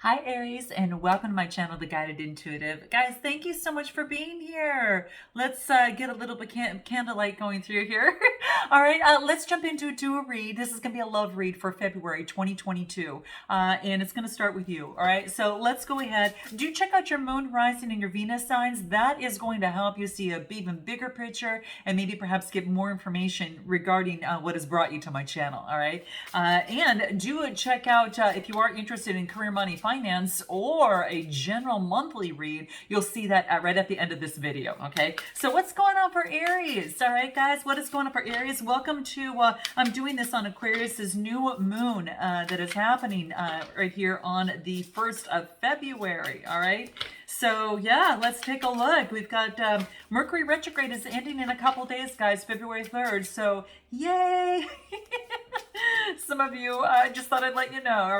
Hi Aries, and welcome to my channel, The Guided Intuitive. Guys, thank you so much for being here. Let's get a little bit candlelight going through here. All right, let's jump into a read. This is going to be a love read for February 2022, and it's going to start with you. All right, so let's go ahead. Do check out your moon rising and your Venus signs. That is going to help you see a even bigger picture and maybe perhaps get more information regarding what has brought you to my channel. All right, and do check out if you are interested in career, money, finance, or a general monthly read. You'll see that right at the end of this video. Okay, so what's going on for Aries? All right, guys, what is going on for Aries? Welcome to I'm doing this on Aquarius's new moon that is happening right here on the 1st of February. All right, so yeah, let's take a look. We've got Mercury retrograde is ending in a couple days, guys, February 3rd. So yay. Some of you, I just thought I'd let you know. All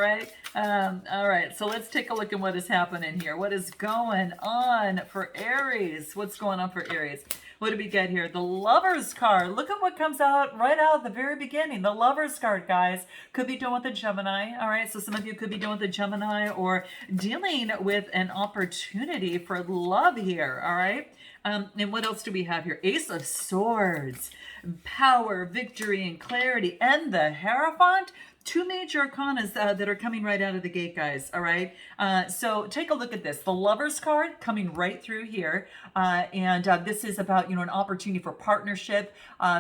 right, so let's take a look at what is happening here. What is going on for Aries? What's going on for Aries? What do we get here? The Lover's card. Look at what comes out right out at the very beginning. The Lover's card, guys. Could be dealing with a Gemini. All right, so some of you could be dealing with a Gemini or dealing with an opportunity for love here. All right. And what else do we have here? Ace of Swords, power, victory, and clarity, and the Hierophant. Two major arcanas that are coming right out of the gate, guys. All right. So take a look at this. The Lover's card coming right through here. And this is about, an opportunity for partnership.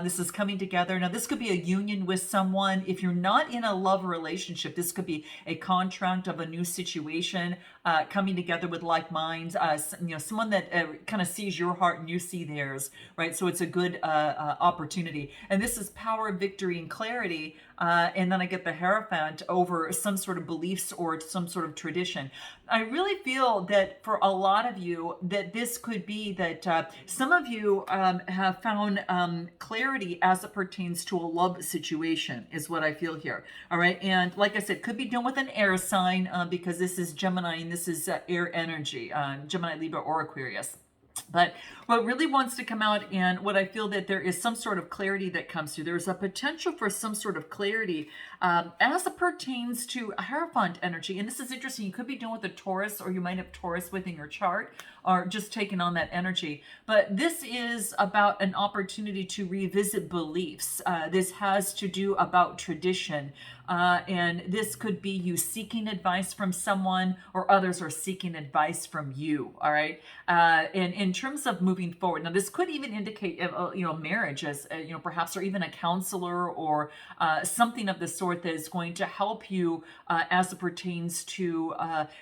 This is coming together. Now, this could be a union with someone. If you're not in a love relationship, this could be a contract of a new situation coming together with like minds. Someone that kind of sees your heart and you see theirs, right? So it's a good opportunity. And this is power, victory, and clarity. And then I get the Hierophant over some sort of beliefs or some sort of tradition. I really feel that for a lot of you that this could be that some of you have found clarity as it pertains to a love situation is what I feel here. All right. And like I said, could be dealing with an air sign because this is Gemini and this is air energy, Gemini, Libra, or Aquarius. But what really wants to come out and what I feel that there is some sort of clarity that comes through. There's a potential for some sort of clarity as it pertains to a Hierophant energy. And this is interesting. You could be dealing with a Taurus or you might have Taurus within your chart or just taking on that energy. But this is about an opportunity to revisit beliefs. This has to do about tradition. And this could be you seeking advice from someone or others are seeking advice from you. All right. And in terms of moving forward, now this could even indicate, marriage as, perhaps, or even a counselor or something of the sort that is going to help you as it pertains to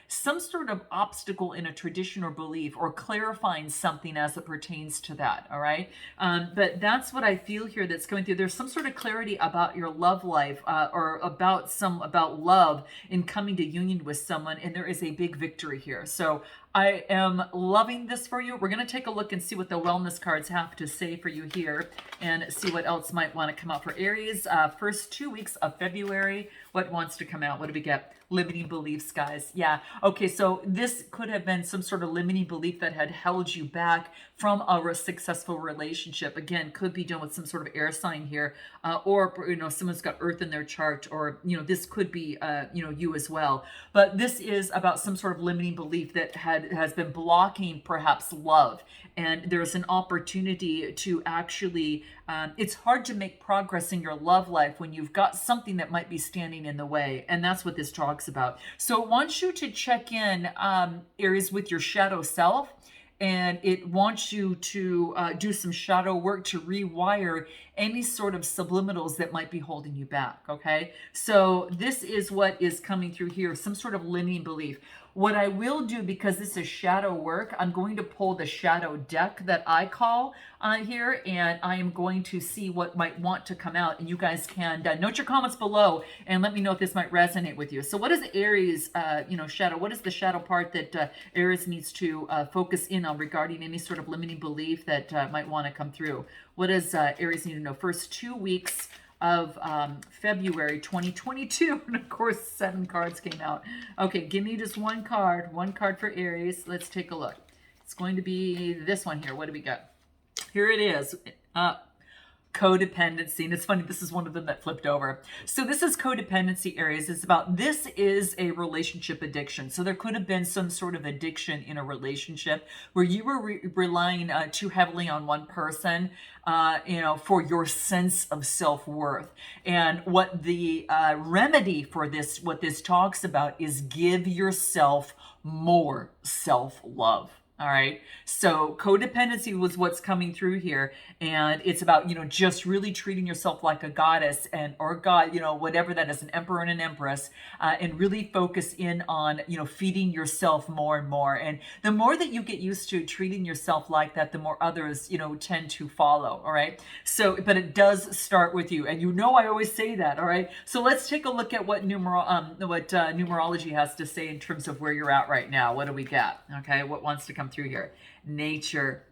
some sort of obstacle in a tradition or belief or clarifying something as it pertains to that. All right. But that's what I feel here that's going through. There's some sort of clarity about your love life or about love in coming to union with someone. And there is a big victory here. So I am loving this for you. We're going to take a look and see what the wellness cards have to say for you here and see what else might want to come out for Aries. First 2 weeks of February, what wants to come out? What do we get? Limiting beliefs, guys. Yeah. Okay, so this could have been some sort of limiting belief that had held you back from a successful relationship. Again, could be dealing with some sort of air sign here, or someone's got Earth in their chart, or this could be you as well. But this is about some sort of limiting belief that has been blocking perhaps love, and there's an opportunity to actually. It's hard to make progress in your love life when you've got something that might be standing in the way, and that's what this talks about. So it wants you to check in, Aries, with your shadow self. And it wants you to do some shadow work to rewire any sort of subliminals that might be holding you back, okay? So this is what is coming through here, some sort of limiting belief. What I will do, because this is shadow work, I'm going to pull the shadow deck that I call here, and I am going to see what might want to come out. And you guys can note your comments below and let me know if this might resonate with you. So what is Aries, shadow? What is the shadow part that Aries needs to focus in on regarding any sort of limiting belief that might want to come through? What does Aries need to know? First 2 weeks of February 2022. And of course, 7 cards came out. Okay, give me just one card for Aries. Let's take a look. It's going to be this one here. What do we got? Here it is. Codependency. And it's funny, this is one of them that flipped over. So this is codependency, Aries. It's about, this is a relationship addiction. So there could have been some sort of addiction in a relationship where you were relying too heavily on one person, for your sense of self-worth. And what the remedy for this, what this talks about, is give yourself more self-love. All right. So codependency was what's coming through here. And it's about, just really treating yourself like a goddess or God, whatever that is, an emperor and an empress, and really focus in on, feeding yourself more and more. And the more that you get used to treating yourself like that, the more others, tend to follow. All right. So, but it does start with you. And I always say that. All right. So let's take a look at what numerology has to say in terms of where you're at right now. What do we got? Okay. What wants to come through here? Nature.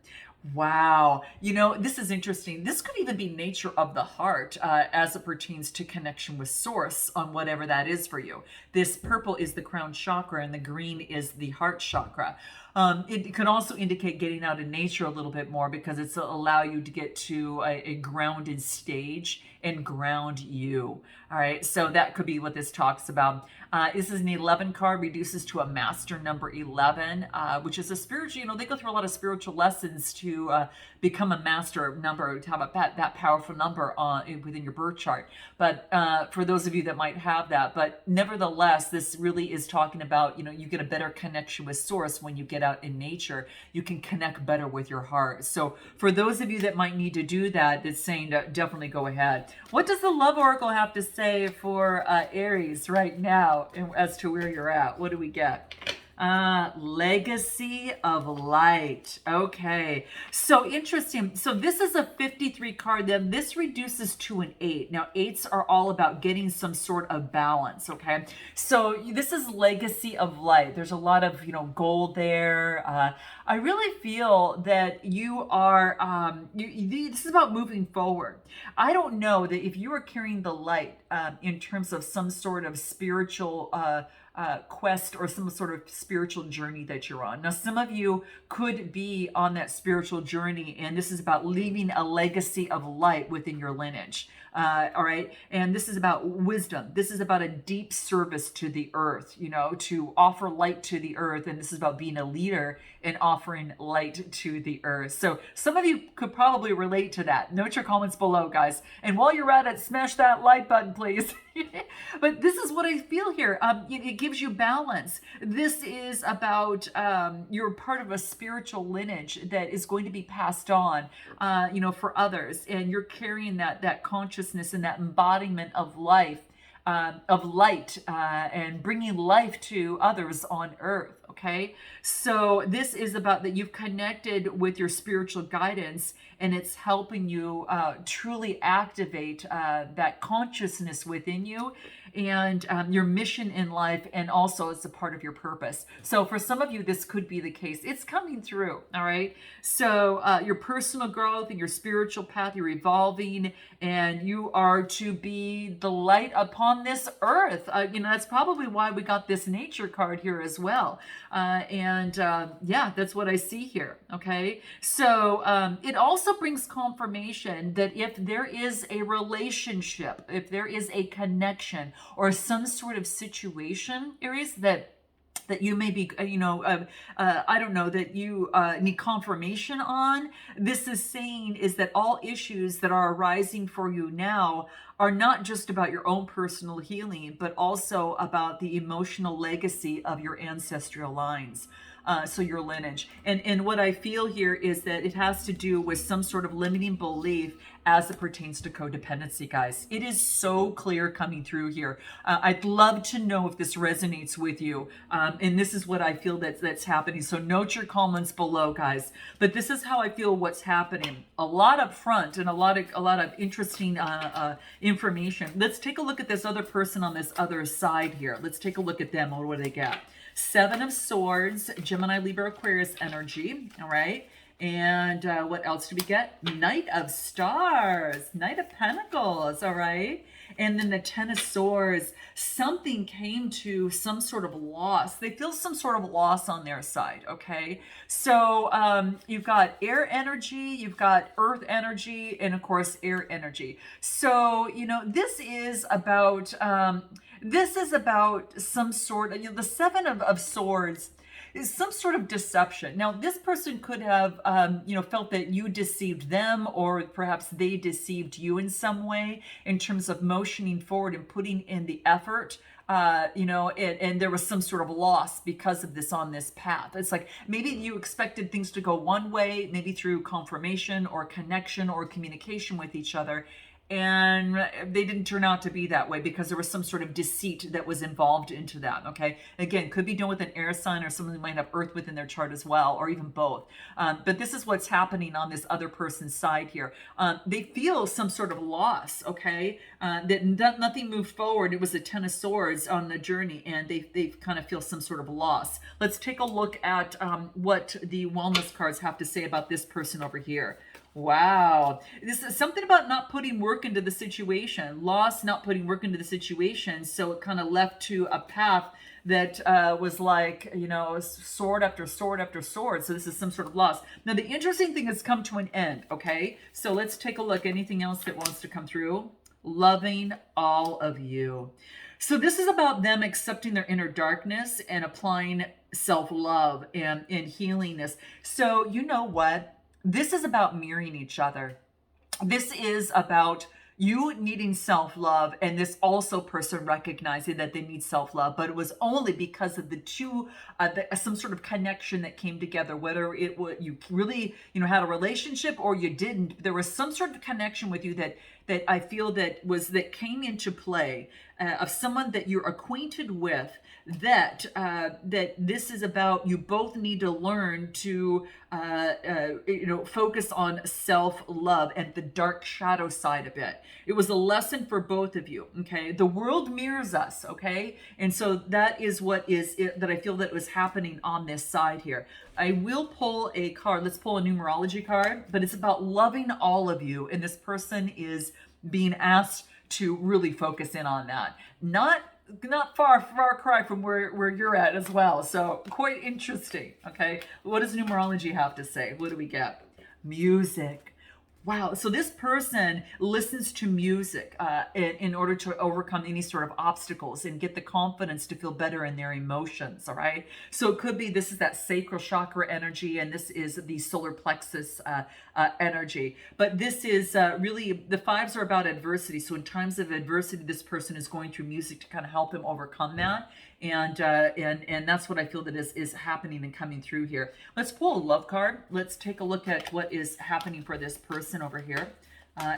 Wow. This is interesting. This could even be nature of the heart as it pertains to connection with source on whatever that is for you. This purple is the crown chakra and the green is the heart chakra. It can also indicate getting out in nature a little bit more because it's allow you to get to a grounded stage and ground you. All right. So that could be what this talks about. This is an 11 card, reduces to a master number 11, which is a spiritual, they go through a lot of spiritual lessons to become a master number, to have that powerful number within your birth chart. But for those of you that might have that, but nevertheless, this really is talking about, you get a better connection with source when you get out in nature. You can connect better with your heart. So for those of you that might need to do that, it's saying that definitely go ahead. What does the love oracle have to say for Aries right now as to where you're at? What do we get? Legacy of light. Okay. So interesting. So this is a 53 card. Then this reduces to an 8. Now 8s are all about getting some sort of balance. Okay. So this is legacy of light. There's a lot of, gold there. I really feel that you are, this is about moving forward. I don't know that if you are carrying the light in terms of some sort of spiritual quest or some sort of spiritual journey that you're on. Now, some of you could be on that spiritual journey, and this is about leaving a legacy of light within your lineage. All right. And this is about wisdom. This is about a deep service to the earth, to offer light to the earth. And this is about being a leader and offering light to the earth. So some of you could probably relate to that. Note your comments below, guys. And while you're at it, smash that like button, please. But this is what I feel here. It gives you balance. This is about you're part of a spiritual lineage that is going to be passed on, for others, and you're carrying that consciousness and that embodiment of life, of light, and bringing life to others on earth. Okay, so this is about that you've connected with your spiritual guidance, and it's helping you truly activate that consciousness within you and your mission in life, and also it's a part of your purpose. So for some of you, this could be the case. It's coming through. All right. So your personal growth and your spiritual path, you're evolving, and you are to be the light upon this earth. That's probably why we got this nature card here as well. Yeah, that's what I see here. Okay. So it also brings confirmation that if there is a relationship, if there is a connection or some sort of situation, Aries, that you may be, I don't know, that you need confirmation on. This is saying is that all issues that are arising for you now are not just about your own personal healing, but also about the emotional legacy of your ancestral lines. So your lineage. And what I feel here is that it has to do with some sort of limiting belief as it pertains to codependency, guys. It is so clear coming through here. I'd love to know if this resonates with you. And this is what I feel that's happening. So note your comments below, guys. But this is how I feel what's happening. A lot up front and a lot of interesting information. Let's take a look at this other person on this other side here. Let's take a look at them. What do they got? 7 of Swords, Gemini, Libra, Aquarius energy. All right. And what else do we get? Knight of Stars, Knight of Pentacles, all right? And then the Ten of Swords. Something came to some sort of loss. They feel some sort of loss on their side, okay? So you've got air energy, you've got earth energy, and of course, air energy. So, this is about some sort of, the Seven of Swords is some sort of deception. Now, this person could have, felt that you deceived them, or perhaps they deceived you in some way in terms of motioning forward and putting in the effort. And there was some sort of loss because of this on this path. It's like maybe you expected things to go one way, maybe through confirmation or connection or communication with each other. And they didn't turn out to be that way because there was some sort of deceit that was involved into that. Okay, again, could be done with an air sign or someone who might have earth within their chart as well, or even both. But this is what's happening on this other person's side here. They feel some sort of loss. Okay, that nothing moved forward. It was a Ten of Swords on the journey, and they kind of feel some sort of loss. Let's take a look at what the wellness cards have to say about this person over here. Wow. This is something about not putting work into the situation, loss, not putting work into the situation. So it kind of left to a path that was like, sword after sword after sword. So this is some sort of loss. Now, the interesting thing has come to an end. Okay. So let's take a look. Anything else that wants to come through? Loving all of you. So this is about them accepting their inner darkness and applying self-love and healing this. So you know what? This is about mirroring each other. This is about you needing self-love, and this also person recognizing that they need self-love, but it was only because of the two, some sort of connection that came together, whether it was you really, had a relationship or you didn't. There was some sort of connection with you that I feel that came into play of someone that you're acquainted with. That this is about, you both need to learn to focus on self-love and the dark shadow side of it. It was a lesson for both of you. Okay, the world mirrors us. Okay, and so that is what is it that I feel that was happening on this side here. I will pull a card. Let's pull a numerology card, but it's about loving all of you, and this person is being asked to really focus in on that. Not far cry from where you're at as well. So quite interesting. Okay, what does numerology have to say? What do we get? Music. Wow. So this person listens to music in order to overcome any sort of obstacles and get the confidence to feel better in their emotions. All right. So it could be this is that sacral chakra energy, and this is the solar plexus energy. But this is really, the fives are about adversity. So in times of adversity, this person is going through music to kind of help them overcome that. And that's what I feel that is happening and coming through here. Let's pull a love card. Let's take a look at what is happening for this person over here.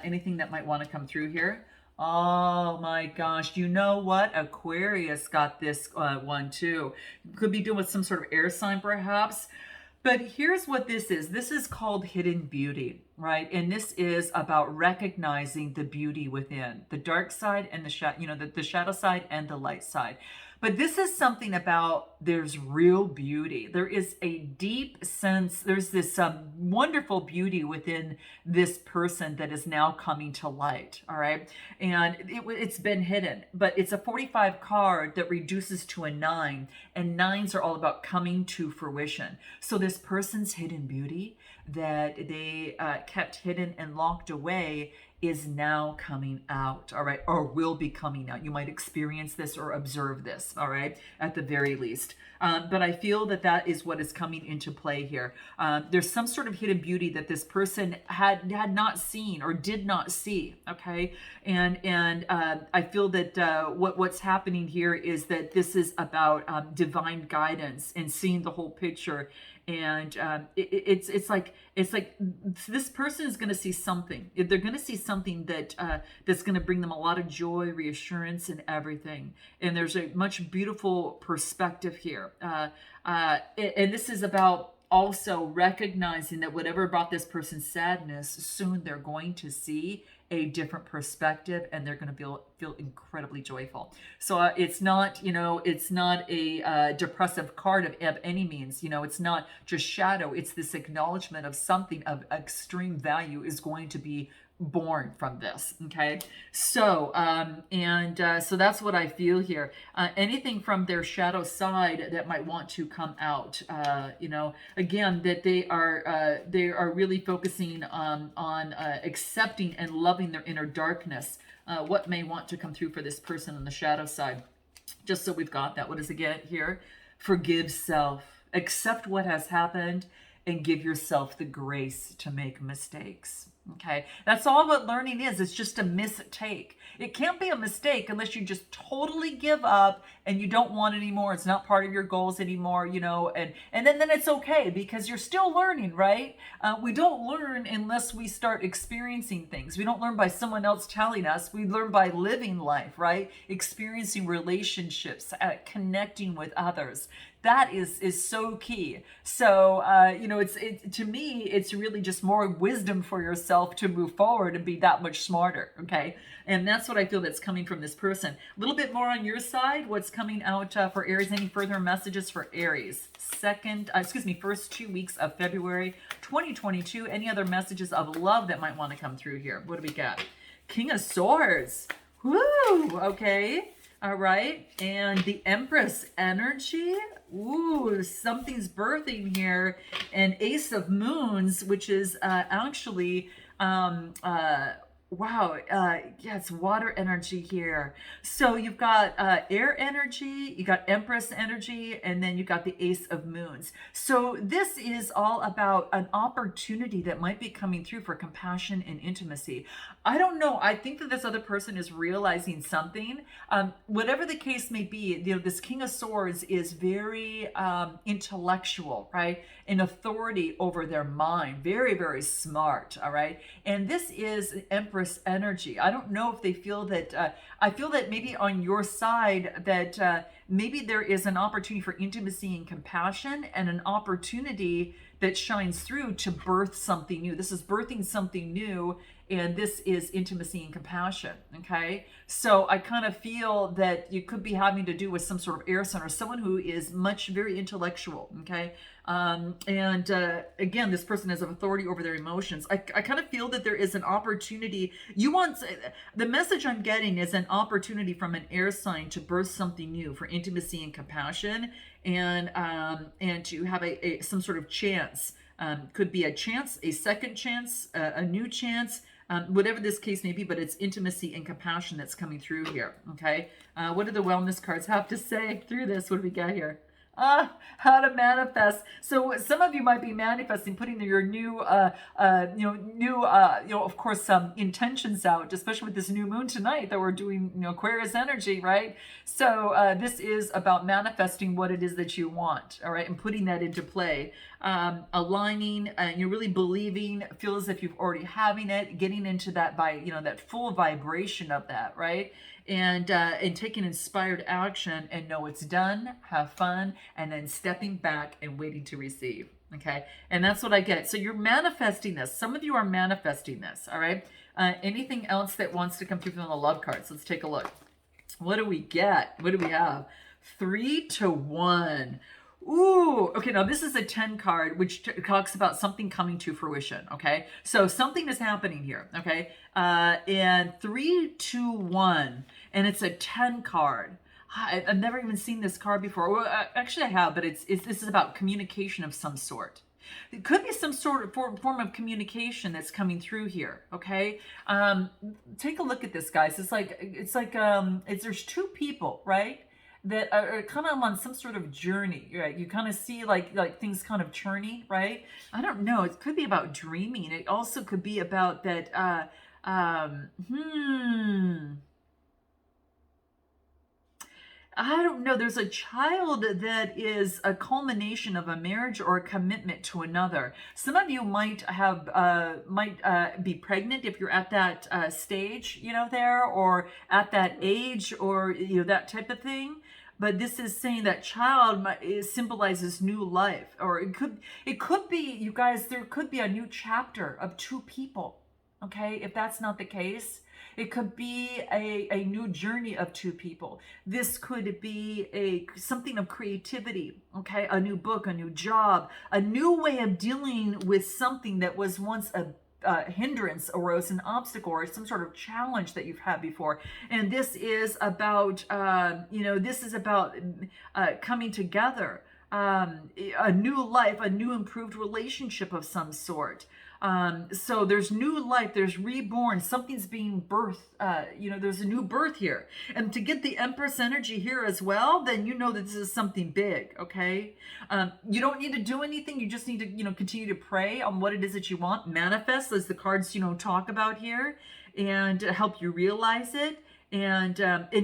Anything that might want to come through here. Oh my gosh. You know what? Aquarius got this one too. Could be doing with some sort of air sign perhaps. But here's what this is. This is called hidden beauty, right? And this is about recognizing the beauty within the dark side and the shadow side and the light side. But this is something about there's real beauty. There is a deep sense, there's this wonderful beauty within this person that is now coming to light, all right? And it's been hidden, but it's a 45 card that reduces to a 9, and 9s are all about coming to fruition. So this person's hidden beauty that they kept hidden and locked away is now coming out, all right, or will be coming out. You might experience this or observe this, all right, at the very least. But I feel that is what is coming into play here. There's some sort of hidden beauty that this person had not seen or did not see, okay? And I feel that what's happening here is that this is about divine guidance and seeing the whole picture. And it's like this person is going to see something. They're going to see something that's going to bring them a lot of joy, reassurance, and everything. And there's a much beautiful perspective here. And this is about also recognizing that whatever brought this person sadness, soon they're going to see a different perspective, and they're going to feel incredibly joyful. So it's not, it's not a depressive card of any means. It's not just shadow. It's this acknowledgement of something of extreme value is going to be born from this. Okay, so so that's what I feel here. Anything from their shadow side that might want to come out, again, that they are really focusing on accepting and loving their inner darkness. What may want to come through for this person on the shadow side? Just so we've got that. What does it get here? Forgive self, accept what has happened, and give yourself the grace to make mistakes. Okay, that's all what learning is. It's just a mistake. It can't be a mistake unless you just totally give up and you don't want it anymore. It's not part of your goals anymore, and then it's okay because you're still learning, right? We don't learn unless we start experiencing things. We don't learn by someone else telling us. We learn by living life, right? Experiencing relationships, connecting with others. That is so key. So, to me, it's really just more wisdom for yourself to move forward and be that much smarter. Okay. And that's what I feel that's coming from this person. A little bit more on your side. What's coming out for Aries? Any further messages for Aries? First 2 weeks of February 2022. Any other messages of love that might want to come through here? What do we got? King of Swords. Woo. Okay. All right. And the Empress energy. Ooh, something's birthing here. And Ace of Moons, which is actually wow, it's water energy here. So you've got air energy, you got Empress energy, and then you've got the Ace of Moons. So this is all about an opportunity that might be coming through for compassion and intimacy. I don't know. I think that this other person is realizing something. Whatever the case may be, this King of Swords is very intellectual, right? An authority over their mind. Very, very smart, all right? And this is Empress energy. I don't know if they feel that, I feel that maybe on your side that maybe there is an opportunity for intimacy and compassion and an opportunity that shines through to birth something new. This is birthing something new, and this is intimacy and compassion, okay? So I kind of feel that you could be having to do with some sort of air sign or someone who is very intellectual, okay? Again, this person has authority over their emotions. I kind of feel that there is an opportunity. The message I'm getting is an opportunity from an air sign to birth something new for intimacy and compassion, and to have some sort of chance. Could be a chance, a second chance, a new chance, whatever this case may be, but it's intimacy and compassion that's coming through here, okay? What do the wellness cards have to say through this? What do we got here? How to manifest. So some of you might be manifesting, putting your new, of course, some intentions out, especially with this new moon tonight that we're doing, Aquarius energy, right? So this is about manifesting what it is that you want, all right, and putting that into play, aligning, and you're really believing, feel as if you've already having it, getting into that that full vibration of that, right? And taking inspired action and know it's done, have fun, and then stepping back and waiting to receive, okay? And that's what I get. So you're manifesting this. Some of you are manifesting this, all right? Anything else that wants to come through from the love cards? Let's take a look. What do we get? What do we have? 3 to 1. Ooh, okay, now this is a 10 card, which talks about something coming to fruition, okay? So something is happening here, okay? And 3 to 1, and it's a 10 card. I've never even seen this card before. Well, actually I have, but this is about communication of some sort. It could be some sort of form of communication that's coming through here, okay? Take a look at this, guys. There's two people, right? That are kind of on some sort of journey, right? You kind of see like things kind of churning, right? I don't know. It could be about dreaming. It also could be about that. I don't know. There's a child that is a culmination of a marriage or a commitment to another. Some of you might be pregnant if you're at that stage, there, or at that age, or that type of thing. But this is saying that child symbolizes new life, or it could be, you guys. There could be a new chapter of two people. Okay, if that's not the case, it could be a new journey of two people. This could be something of creativity, okay? A new book, a new job, a new way of dealing with something that was once a hindrance or was an obstacle or some sort of challenge that you've had before. And this is about, this is about coming together, a new life, a new improved relationship of some sort. So there's new life, there's reborn, something's being birthed, there's a new birth here. And to get the Empress energy here as well, then you know that this is something big, okay? You don't need to do anything, you just need to, continue to pray on what it is that you want, manifest as the cards, talk about here, and help you realize it, and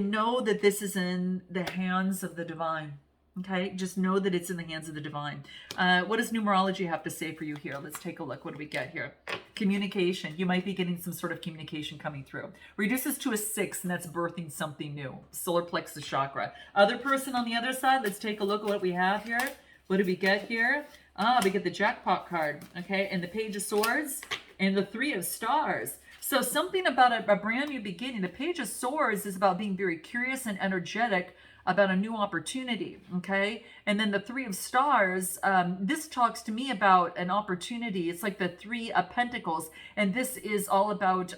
know that this is in the hands of the divine. Okay, just know that it's in the hands of the divine. What does numerology have to say for you here? Let's take a look. What do we get here? Communication. You might be getting some sort of communication coming through. Reduces to a 6, and that's birthing something new. Solar plexus chakra. Other person on the other side, let's take a look at what we have here. What do we get here? We get the jackpot card, okay, and the Page of Swords, and the 3 of Stars. So something about a brand new beginning. The Page of Swords is about being very curious and energetic about a new opportunity, okay? And then the 3 of Stars, this talks to me about an opportunity. It's like the 3 of Pentacles, and this is all about,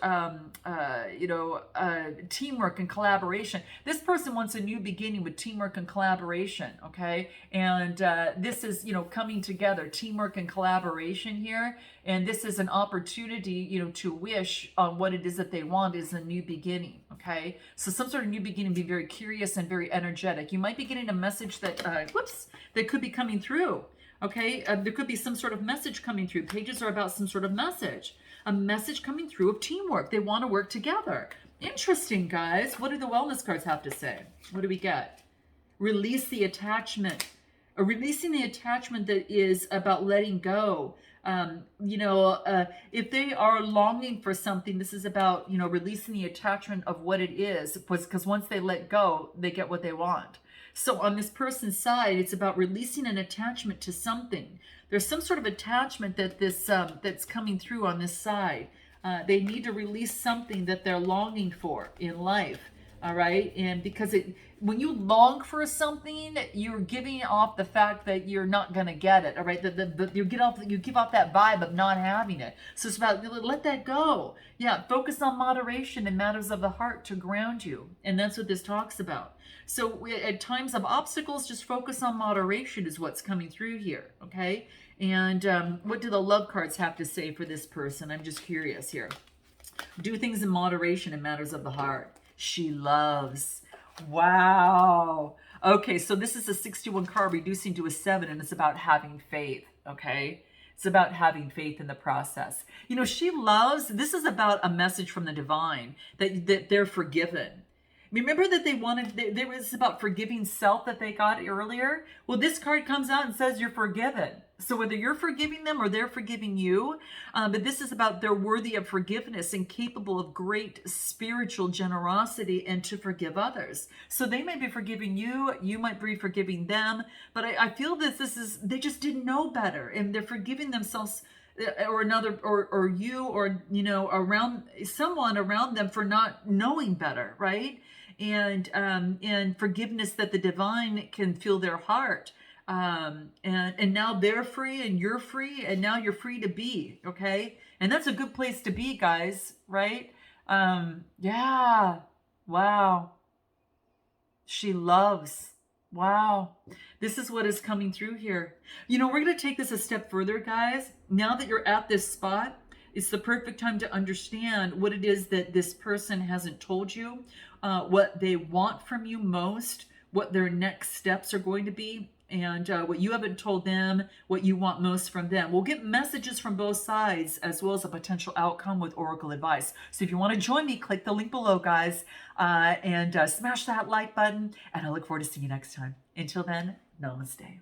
teamwork and collaboration. This person wants a new beginning with teamwork and collaboration, okay? And this is, coming together, teamwork and collaboration here. And this is an opportunity, to wish on what it is that they want is a new beginning, okay? So some sort of new beginning, be very curious and very energetic. You might be getting a message that, that could be coming through, okay? There could be some sort of message coming through. Pages are about some sort of message. A message coming through of teamwork. They want to work together. Interesting, guys. What do the wellness cards have to say? What do we get? Release the attachment. Releasing the attachment that is about letting go. If they are longing for something, this is about, releasing the attachment of what it is, because once they let go, they get what they want. So on this person's side, it's about releasing an attachment to something. There's some sort of attachment that that's coming through on this side. They need to release something that they're longing for in life. All right. And because when you long for something, you're giving off the fact that you're not going to get it. All right. You give off that vibe of not having it. So it's about let that go. Yeah. Focus on moderation in matters of the heart to ground you. And that's what this talks about. So at times of obstacles, just focus on moderation is what's coming through here. Okay. And what do the love cards have to say for this person? I'm just curious here. Do things in moderation in matters of the heart. She loves. Wow. Okay, so this is a 61 card reducing to a 7, and it's about having faith, okay? It's about having faith in the process. She loves, this is about a message from the divine, that they're forgiven. Remember that there was about forgiving self that they got earlier? Well, this card comes out and says you're forgiven. So whether you're forgiving them or they're forgiving you, but this is about they're worthy of forgiveness and capable of great spiritual generosity and to forgive others. So they might be forgiving you, you might be forgiving them, but I feel that they just didn't know better and they're forgiving themselves or another, or you, or, around someone around them for not knowing better, right? And forgiveness that the divine can feel their heart. And now they're free and you're free and now you're free to be, okay? And that's a good place to be, guys, right? Yeah. Wow. She loves. Wow. This is what is coming through here. We're going to take this a step further, guys. Now that you're at this spot, it's the perfect time to understand what it is that this person hasn't told you, what they want from you most, what their next steps are going to be, and what you haven't told them, what you want most from them. We'll get messages from both sides as well as a potential outcome with oracle advice. So if you want to join me, click the link below, guys, and smash that like button. And I look forward to seeing you next time. Until then, namaste.